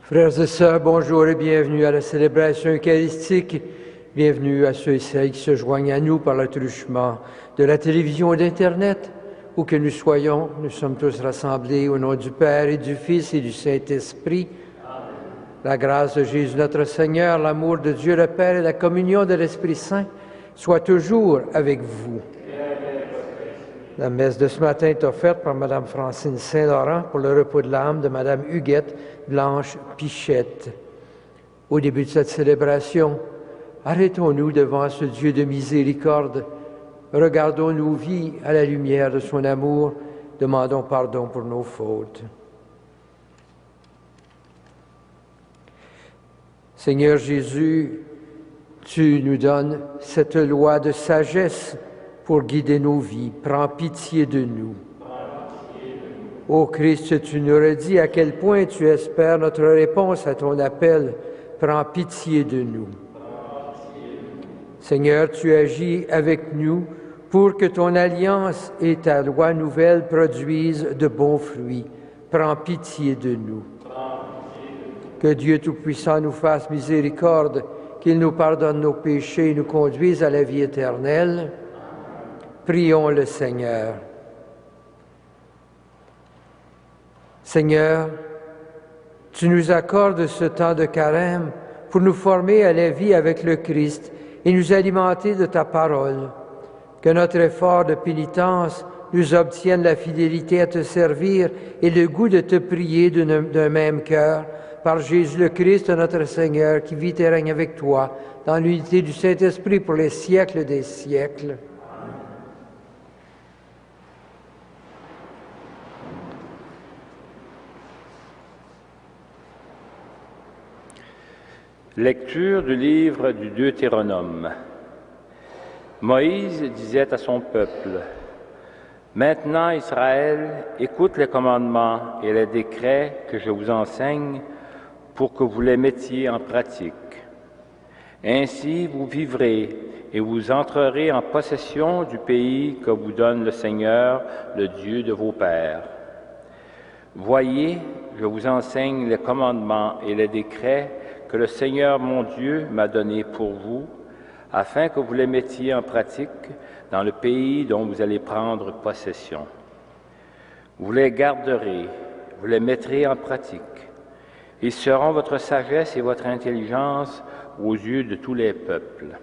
Frères et sœurs, bonjour et bienvenue à la célébration eucharistique. Bienvenue à ceux et celles qui se joignent à nous par le truchement de la télévision et d'Internet. Où que nous soyons, nous sommes tous rassemblés au nom du Père et du Fils et du Saint-Esprit. Amen. La grâce de Jésus notre Seigneur, l'amour de Dieu le Père et la communion de l'Esprit Saint soient toujours avec vous. La messe de ce matin est offerte par Mme Francine Saint-Laurent pour le repos de l'âme de Mme Huguette Blanche Pichette. Au début de cette célébration, arrêtons-nous devant ce Dieu de miséricorde. Regardons nos vies à la lumière de son amour. Demandons pardon pour nos fautes. Seigneur Jésus, tu nous donnes cette loi de sagesse pour guider nos vies. Prends pitié de nous. Ô Christ, tu nous redis à quel point tu espères notre réponse à ton appel. Prends pitié de nous. Seigneur, tu agis avec nous pour que ton alliance et ta loi nouvelle produisent de bons fruits. Prends pitié de nous. Que Dieu Tout-Puissant nous fasse miséricorde, qu'il nous pardonne nos péchés et nous conduise à la vie éternelle. Prions le Seigneur. Seigneur, tu nous accordes ce temps de carême pour nous former à la vie avec le Christ et nous alimenter de ta parole. Que notre effort de pénitence nous obtienne la fidélité à te servir et le goût de te prier d'un même cœur, par Jésus le Christ, notre Seigneur, qui vit et règne avec toi, dans l'unité du Saint-Esprit pour les siècles des siècles. Lecture du livre du Deutéronome. Moïse disait à son peuple, « Maintenant, Israël, écoute les commandements et les décrets que je vous enseigne pour que vous les mettiez en pratique. Ainsi, vous vivrez et vous entrerez en possession du pays que vous donne le Seigneur, le Dieu de vos pères. Voyez, je vous enseigne les commandements et les décrets que le Seigneur mon Dieu m'a donnés pour vous, afin que vous les mettiez en pratique dans le pays dont vous allez prendre possession. Vous les garderez, vous les mettrez en pratique. Ils seront votre sagesse et votre intelligence aux yeux de tous les peuples.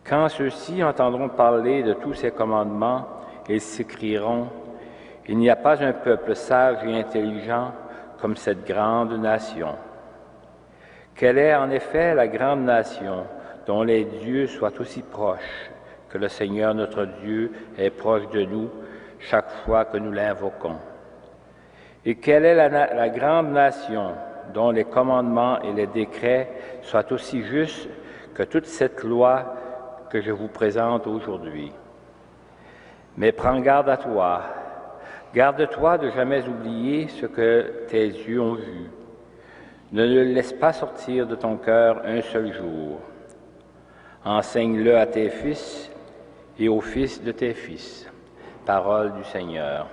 Quand ceux-ci entendront parler de tous ces commandements, ils s'écrieront, « Il n'y a pas un peuple sage et intelligent comme cette grande nation. » Quelle est en effet la grande nation dont les dieux soient aussi proches que le Seigneur notre Dieu est proche de nous chaque fois que nous l'invoquons? Et quelle est la grande nation dont les commandements et les décrets soient aussi justes que toute cette loi que je vous présente aujourd'hui? Mais prends garde à toi, garde-toi de jamais oublier ce que tes yeux ont vu. Ne le laisse pas sortir de ton cœur un seul jour. Enseigne-le à tes fils et aux fils de tes fils. Parole du Seigneur.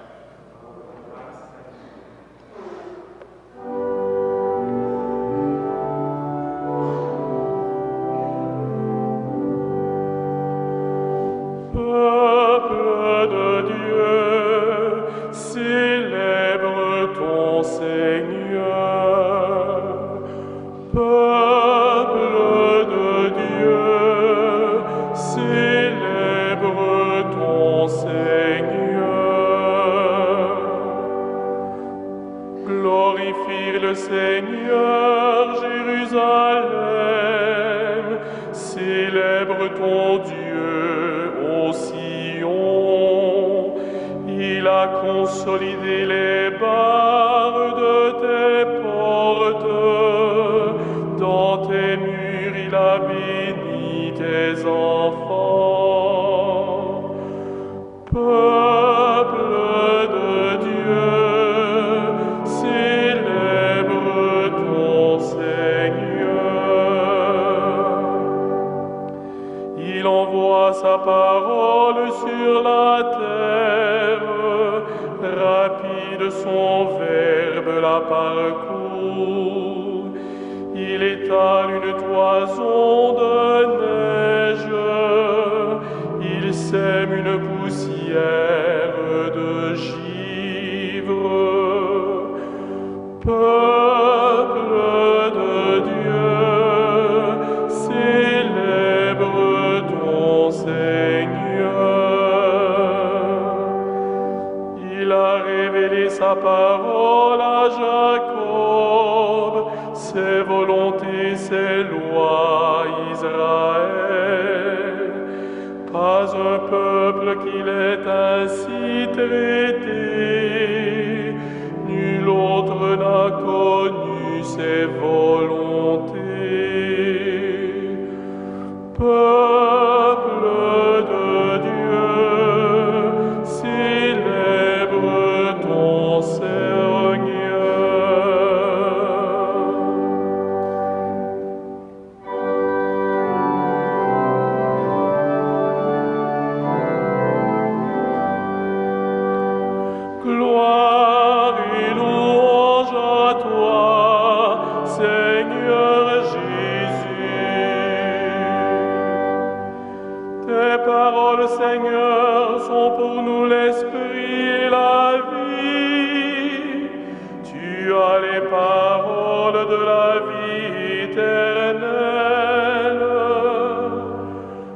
Rapide son verbe la parcourt. Il étale une toison de neige, il sème une poussière de givre. Peuple de Dieu, célèbre ton Seigneur. Il a révélé sa parole à Jacob, ses volontés, ses lois, Israël. Pas un peuple qu'il ait ainsi traité, nul autre n'a connu ses volontés. Peuple de Dieu, célèbre ton Seigneur. Gloire et louange à toi, Seigneur Jésus. Tes paroles, Seigneur, sont pour nous l'esprit et la vie. Tu as les paroles de la vie éternelle.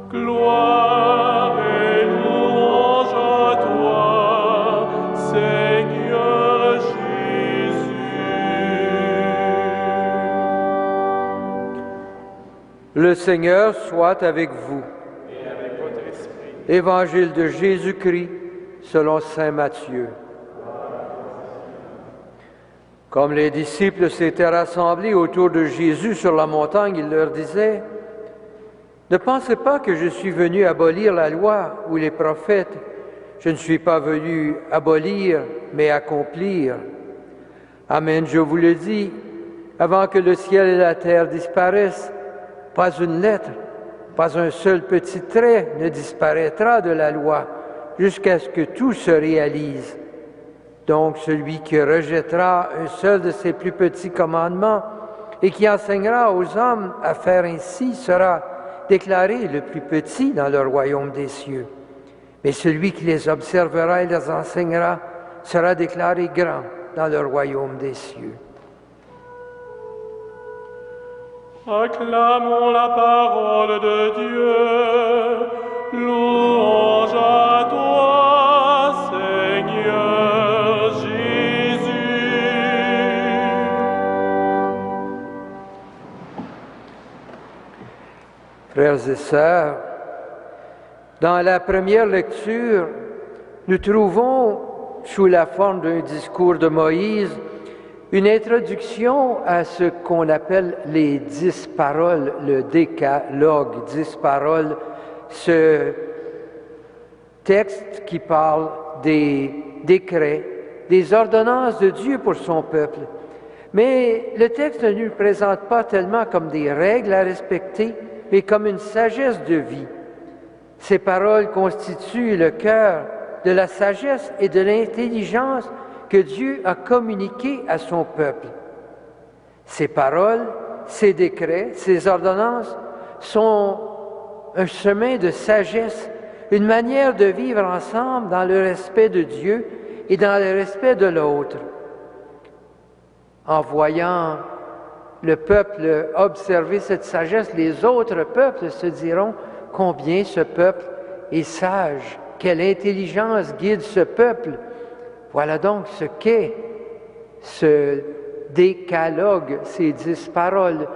Gloire et louange à toi, Seigneur Jésus. Le Seigneur soit avec vous. Et avec votre esprit. Évangile de Jésus-Christ selon saint Matthieu. Comme les disciples s'étaient rassemblés autour de Jésus sur la montagne, il leur disait, « Ne pensez pas que je suis venu abolir la loi ou les prophètes. Je ne suis pas venu abolir, mais accomplir. Amen, je vous le dis, avant que le ciel et la terre disparaissent, pas une lettre, pas un seul petit trait ne disparaîtra de la loi, jusqu'à ce que tout se réalise. Donc celui qui rejettera un seul de ces plus petits commandements et qui enseignera aux hommes à faire ainsi sera déclaré le plus petit dans le royaume des cieux. Mais celui qui les observera et les enseignera sera déclaré grand dans le royaume des cieux. » Acclamons la parole de Dieu. Louange à toi, Seigneur Jésus. Frères et sœurs, dans la première lecture, nous trouvons, sous la forme d'un discours de Moïse, une introduction à ce qu'on appelle les 10 paroles, le décalogue, 10 paroles, ce texte qui parle des décrets, des ordonnances de Dieu pour son peuple. Mais le texte ne nous présente pas tellement comme des règles à respecter, mais comme une sagesse de vie. Ces paroles constituent le cœur de la sagesse et de l'intelligence que Dieu a communiqué à son peuple. Ces paroles, ces décrets, ces ordonnances sont un chemin de sagesse, une manière de vivre ensemble dans le respect de Dieu et dans le respect de l'autre. En voyant le peuple observer cette sagesse, les autres peuples se diront combien ce peuple est sage, quelle intelligence guide ce peuple. Voilà donc ce qu'est ce décalogue, ces 10 paroles,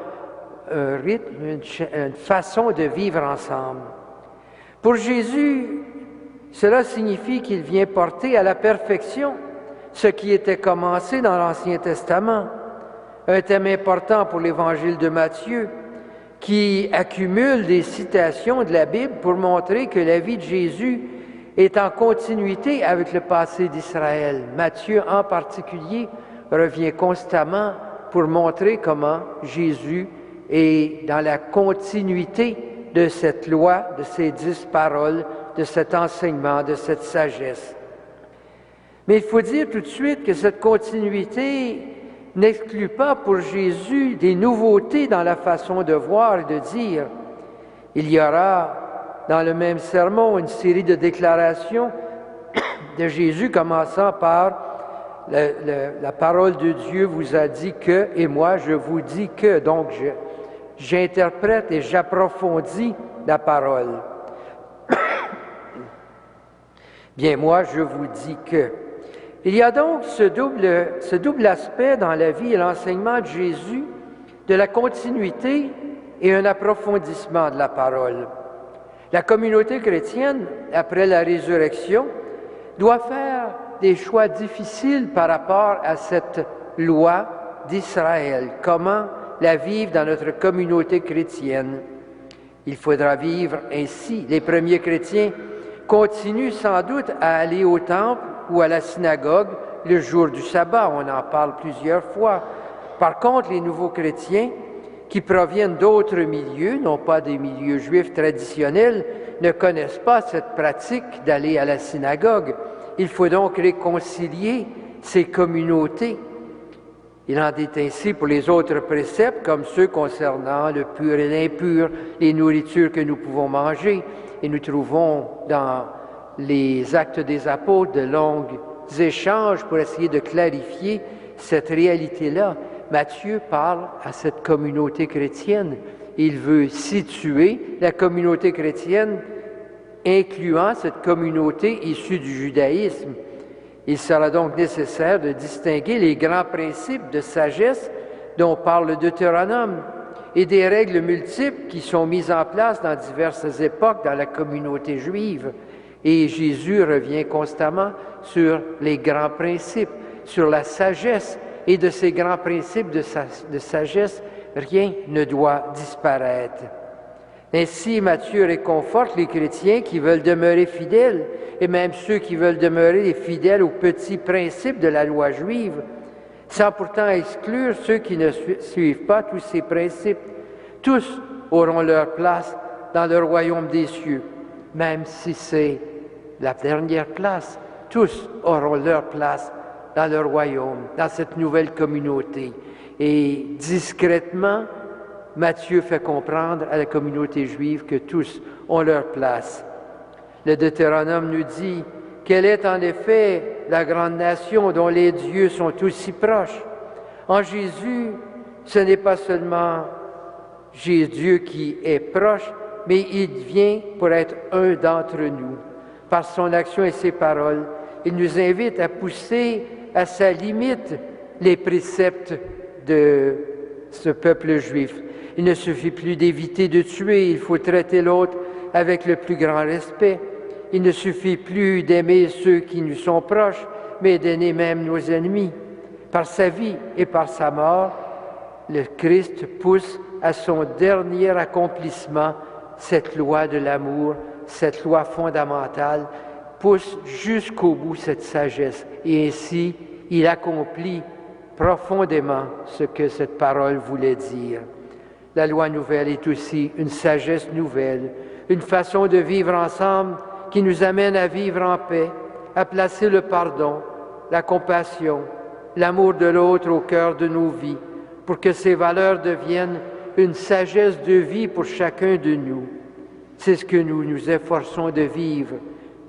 un rythme, une façon de vivre ensemble. Pour Jésus, cela signifie qu'il vient porter à la perfection ce qui était commencé dans l'Ancien Testament. Un thème important pour l'Évangile de Matthieu, qui accumule des citations de la Bible pour montrer que la vie de Jésus est en continuité avec le passé d'Israël. Matthieu, en particulier, revient constamment pour montrer comment Jésus est dans la continuité de cette loi, de ces 10 paroles, de cet enseignement, de cette sagesse. Mais il faut dire tout de suite que cette continuité n'exclut pas pour Jésus des nouveautés dans la façon de voir et de dire. Il y aura dans le même sermon une série de déclarations de Jésus commençant par la parole de Dieu vous a dit que, et moi je vous dis que. Donc j'interprète et j'approfondis la parole. Bien, moi je vous dis que. Il y a donc ce double aspect dans la vie et l'enseignement de Jésus, de la continuité et un approfondissement de la parole. La communauté chrétienne, après la résurrection, doit faire des choix difficiles par rapport à cette loi d'Israël. Comment la vivre dans notre communauté chrétienne? Il faudra vivre ainsi. Les premiers chrétiens continuent sans doute à aller au temple ou à la synagogue le jour du sabbat. On en parle plusieurs fois. Par contre, les nouveaux chrétiens qui proviennent d'autres milieux, non pas des milieux juifs traditionnels, ne connaissent pas cette pratique d'aller à la synagogue. Il faut donc réconcilier ces communautés. Il en est ainsi pour les autres préceptes, comme ceux concernant le pur et l'impur, les nourritures que nous pouvons manger. Et nous trouvons dans les Actes des Apôtres de longs échanges pour essayer de clarifier cette réalité-là. Matthieu parle à cette communauté chrétienne. Il veut situer la communauté chrétienne, incluant cette communauté issue du judaïsme. Il sera donc nécessaire de distinguer les grands principes de sagesse dont parle le Deutéronome et des règles multiples qui sont mises en place dans diverses époques dans la communauté juive. Et Jésus revient constamment sur les grands principes, sur la sagesse. Et de ces grands principes de sagesse, rien ne doit disparaître. Ainsi, Matthieu réconforte les chrétiens qui veulent demeurer fidèles, et même ceux qui veulent demeurer fidèles aux petits principes de la loi juive, sans pourtant exclure ceux qui ne suivent pas tous ces principes. Tous auront leur place dans le royaume des cieux, même si c'est la dernière place. Tous auront leur place dans le royaume, dans cette nouvelle communauté. Et discrètement, Matthieu fait comprendre à la communauté juive que tous ont leur place. Le Deutéronome nous dit quelle est en effet la grande nation dont les dieux sont aussi proches. En Jésus, ce n'est pas seulement Dieu qui est proche, mais il vient pour être un d'entre nous. Par son action et ses paroles, il nous invite à pousser à sa limite les préceptes de ce peuple juif. Il ne suffit plus d'éviter de tuer, il faut traiter l'autre avec le plus grand respect. Il ne suffit plus d'aimer ceux qui nous sont proches, mais d'aimer même nos ennemis. Par sa vie et par sa mort, le Christ pousse à son dernier accomplissement cette loi de l'amour, cette loi fondamentale, pousse jusqu'au bout cette sagesse. Et ainsi, il accomplit profondément ce que cette parole voulait dire. La loi nouvelle est aussi une sagesse nouvelle, une façon de vivre ensemble qui nous amène à vivre en paix, à placer le pardon, la compassion, l'amour de l'autre au cœur de nos vies, pour que ces valeurs deviennent une sagesse de vie pour chacun de nous. C'est ce que nous nous efforçons de vivre.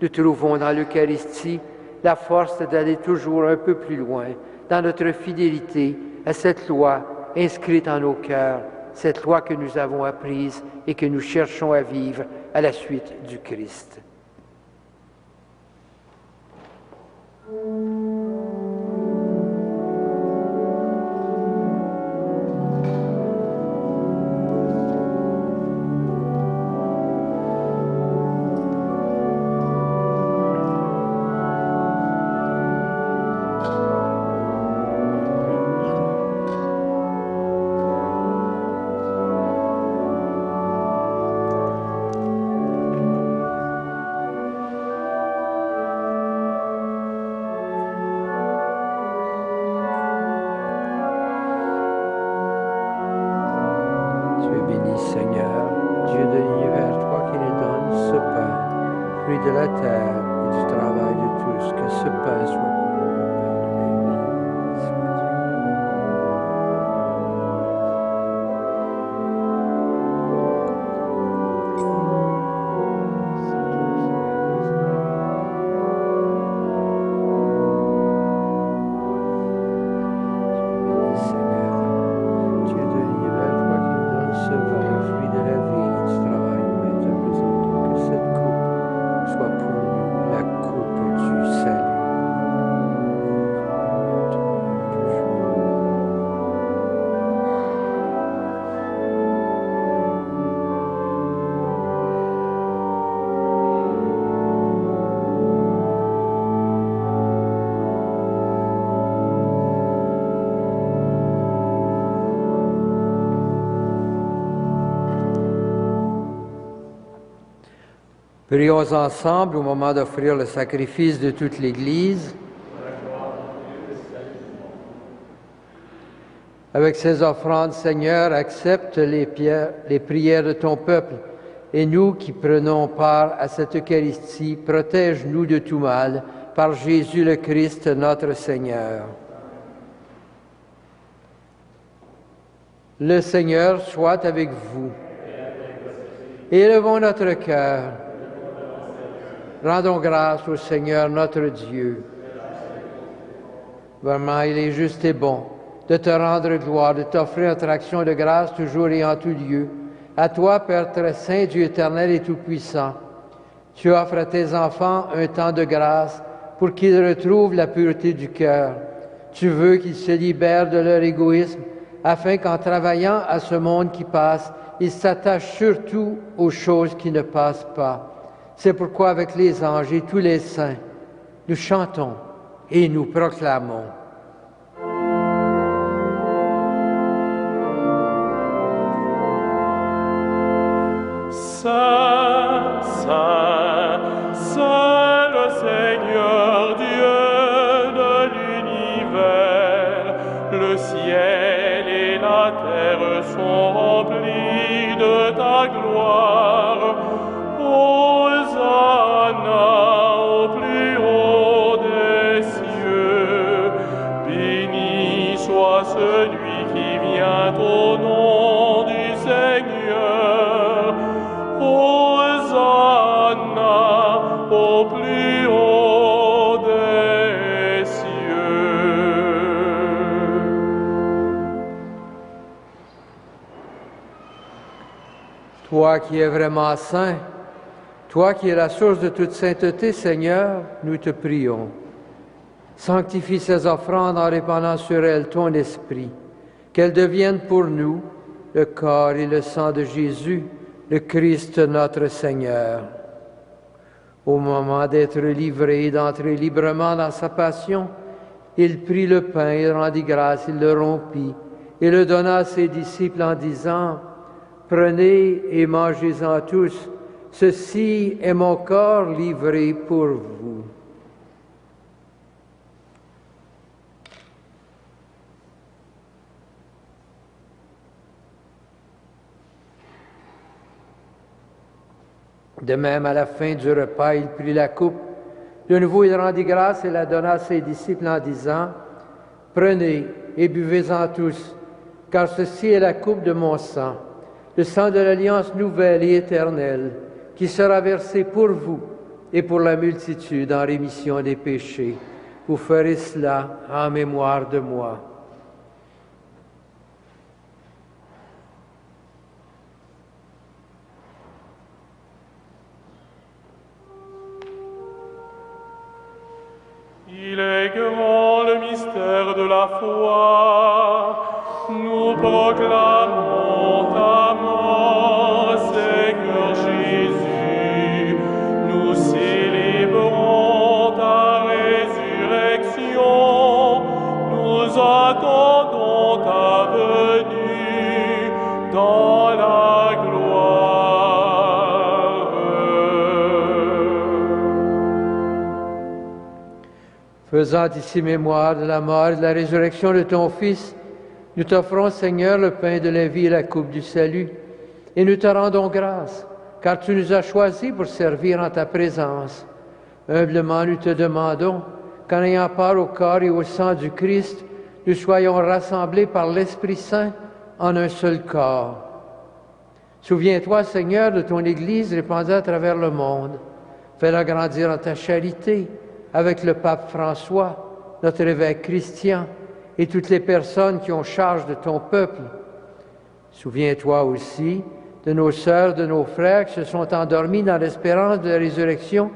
Nous trouvons dans l'Eucharistie la force d'aller toujours un peu plus loin dans notre fidélité à cette loi inscrite en nos cœurs, cette loi que nous avons apprise et que nous cherchons à vivre à la suite du Christ. Prions ensemble au moment d'offrir le sacrifice de toute l'Église. Avec ces offrandes, Seigneur, accepte les prières de ton peuple. Et nous qui prenons part à cette Eucharistie, protège-nous de tout mal, par Jésus le Christ, notre Seigneur. Le Seigneur soit avec vous. Élevons notre cœur. Rendons grâce au Seigneur notre Dieu. Vraiment, il est juste et bon de te rendre gloire, de t'offrir notre action de grâce toujours et en tout lieu. À toi, Père très saint, Dieu éternel et tout-puissant, tu offres à tes enfants un temps de grâce pour qu'ils retrouvent la pureté du cœur. Tu veux qu'ils se libèrent de leur égoïsme afin qu'en travaillant à ce monde qui passe, ils s'attachent surtout aux choses qui ne passent pas. C'est pourquoi avec les anges et tous les saints, nous chantons et nous proclamons. Saint, Saint, Saint le Seigneur Dieu de l'univers, le ciel et la terre sont remplis de ta gloire. Hosanna au plus haut des cieux, béni soit celui qui vient au nom du Seigneur. Hosanna au plus haut des cieux. Toi qui es vraiment saint, toi qui es la source de toute sainteté, Seigneur, nous te prions. Sanctifie ces offrandes en répandant sur elles ton esprit, qu'elles deviennent pour nous le corps et le sang de Jésus, le Christ notre Seigneur. Au moment d'être livré et d'entrer librement dans sa passion, il prit le pain, il rendit grâce, il le rompit et le donna à ses disciples en disant, « Prenez et mangez-en tous, ceci est mon corps livré pour vous. » De même, à la fin du repas, il prit la coupe. De nouveau, il rendit grâce et la donna à ses disciples en disant, « Prenez et buvez-en tous, car ceci est la coupe de mon sang, le sang de l'alliance nouvelle et éternelle, qui sera versé pour vous et pour la multitude en rémission des péchés. Vous ferez cela en mémoire de moi. » Il est grand le mystère de la foi. Nous proclamons ta mort, Seigneur Jésus. Nous célébrons ta résurrection. Nous attendons ta venue dans la gloire. Faisant ici mémoire de la mort et de la résurrection de ton Fils, nous t'offrons, Seigneur, le pain de la vie et la coupe du salut, et nous te rendons grâce, car tu nous as choisis pour servir en ta présence. Humblement, nous te demandons qu'en ayant part au corps et au sang du Christ, nous soyons rassemblés par l'Esprit Saint en un seul corps. Souviens-toi, Seigneur, de ton Église répandue à travers le monde. Fais-la grandir en ta charité, avec le pape François, notre évêque Christian, et toutes les personnes qui ont charge de ton peuple. Souviens-toi aussi de nos sœurs, de nos frères qui se sont endormis dans l'espérance de la résurrection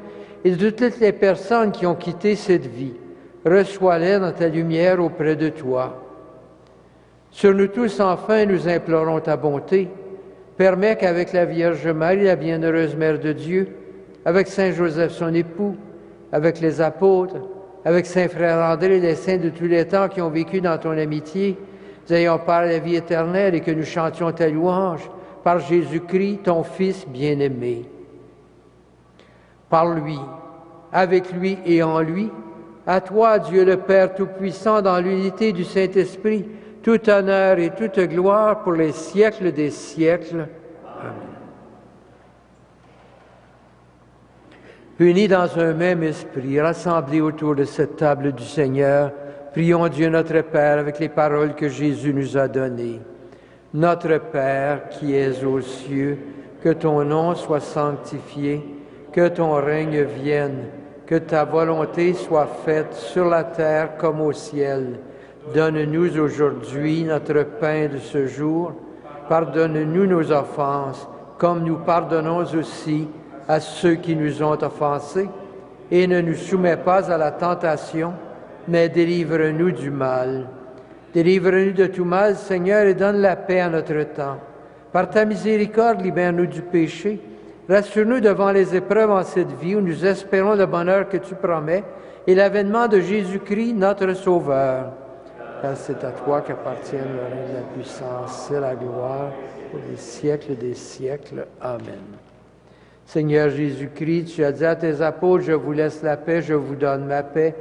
et de toutes les personnes qui ont quitté cette vie. Reçois-les dans ta lumière auprès de toi. Sur nous tous, enfin, nous implorons ta bonté. Permets qu'avec la Vierge Marie, la bienheureuse Mère de Dieu, avec Saint Joseph, son époux, avec les apôtres, avec Saint Frère André et les saints de tous les temps qui ont vécu dans ton amitié, nous ayons part à la vie éternelle et que nous chantions ta louange par Jésus-Christ, ton Fils bien-aimé. par lui, avec lui et en lui, à toi, Dieu le Père Tout-Puissant, dans l'unité du Saint-Esprit, tout honneur et toute gloire pour les siècles des siècles. Amen. Unis dans un même esprit, rassemblés autour de cette table du Seigneur, prions Dieu notre Père avec les paroles que Jésus nous a données. Notre Père qui es aux cieux, que ton nom soit sanctifié, que ton règne vienne, que ta volonté soit faite sur la terre comme au ciel. Donne-nous aujourd'hui notre pain de ce jour. Pardonne-nous nos offenses, comme nous pardonnons aussi à ceux qui nous ont offensés. Et ne nous soumets pas à la tentation, mais délivre-nous du mal. Délivre-nous de tout mal, Seigneur, et donne la paix à notre temps. Par ta miséricorde, libère-nous du péché. Rassure-nous devant les épreuves en cette vie où nous espérons le bonheur que tu promets et l'avènement de Jésus-Christ, notre Sauveur. Car c'est à toi qu'appartiennent le règne, la puissance et la gloire pour les siècles des siècles. Amen. Seigneur Jésus-Christ, tu as dit à tes apôtres, je vous laisse la paix, je vous donne ma paix.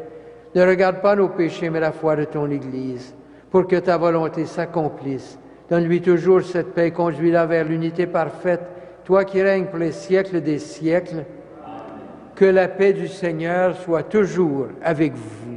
Ne regarde pas nos péchés, mais la foi de ton Église, pour que ta volonté s'accomplisse. Donne-lui toujours cette paix, conduis-la vers l'unité parfaite, toi qui règnes pour les siècles des siècles. Que la paix du Seigneur soit toujours avec vous.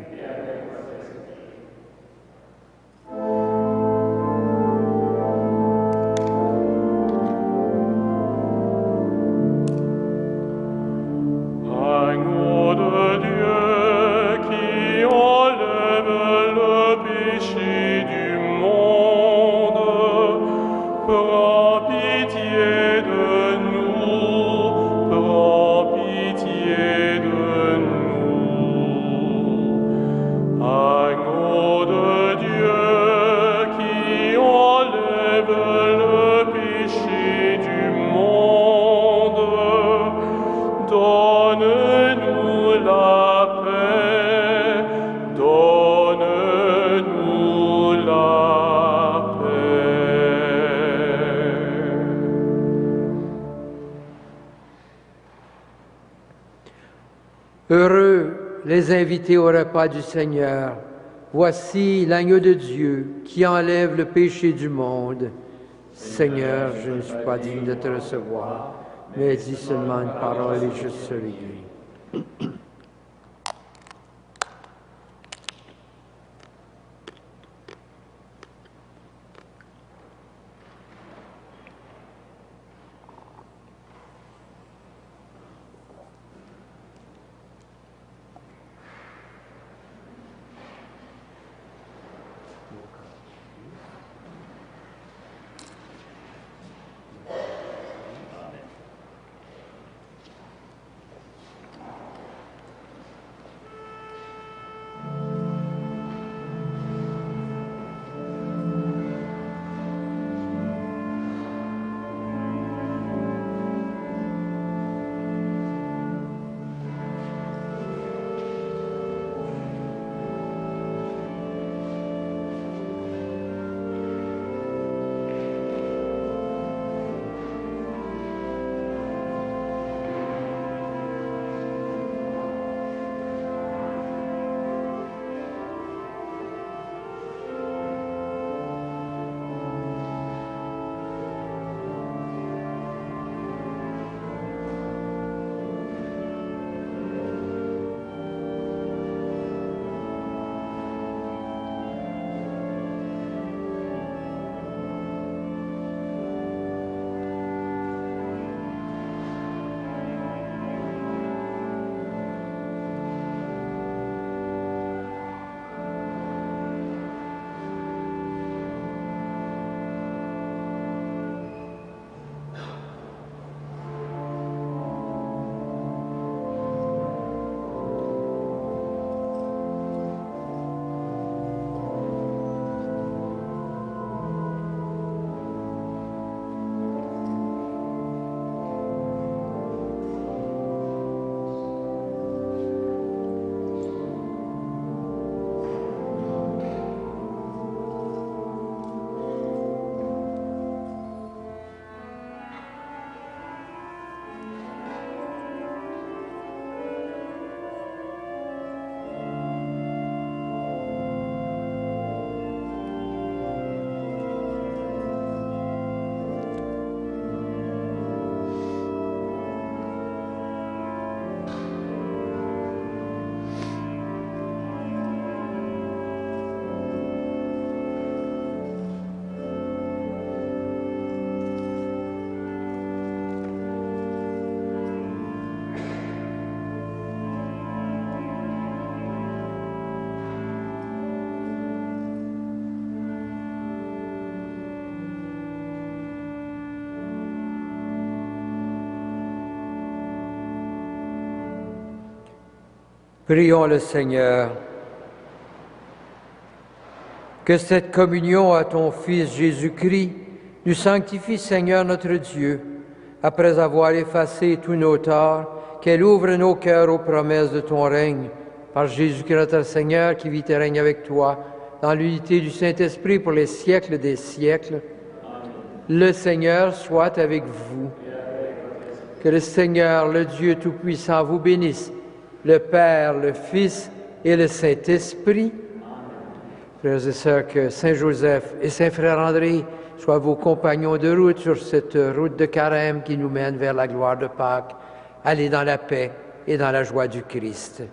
Heureux les invités au repas du Seigneur. Voici l'agneau de Dieu qui enlève le péché du monde. Seigneur, je ne suis pas digne de te recevoir, mais dis seulement une parole et je serai guéri. Prions le Seigneur. Que cette communion à ton Fils Jésus-Christ nous sanctifie, Seigneur notre Dieu, après avoir effacé tous nos torts, qu'elle ouvre nos cœurs aux promesses de ton règne, par Jésus-Christ notre Seigneur, qui vit et règne avec toi, dans l'unité du Saint-Esprit pour les siècles des siècles. Amen. Le Seigneur soit avec vous. Que le Seigneur, le Dieu Tout-Puissant, vous bénisse, le Père, le Fils et le Saint-Esprit. Frères et sœurs, que Saint Joseph et Saint Frère André soient vos compagnons de route sur cette route de carême qui nous mène vers la gloire de Pâques. Allez dans la paix et dans la joie du Christ.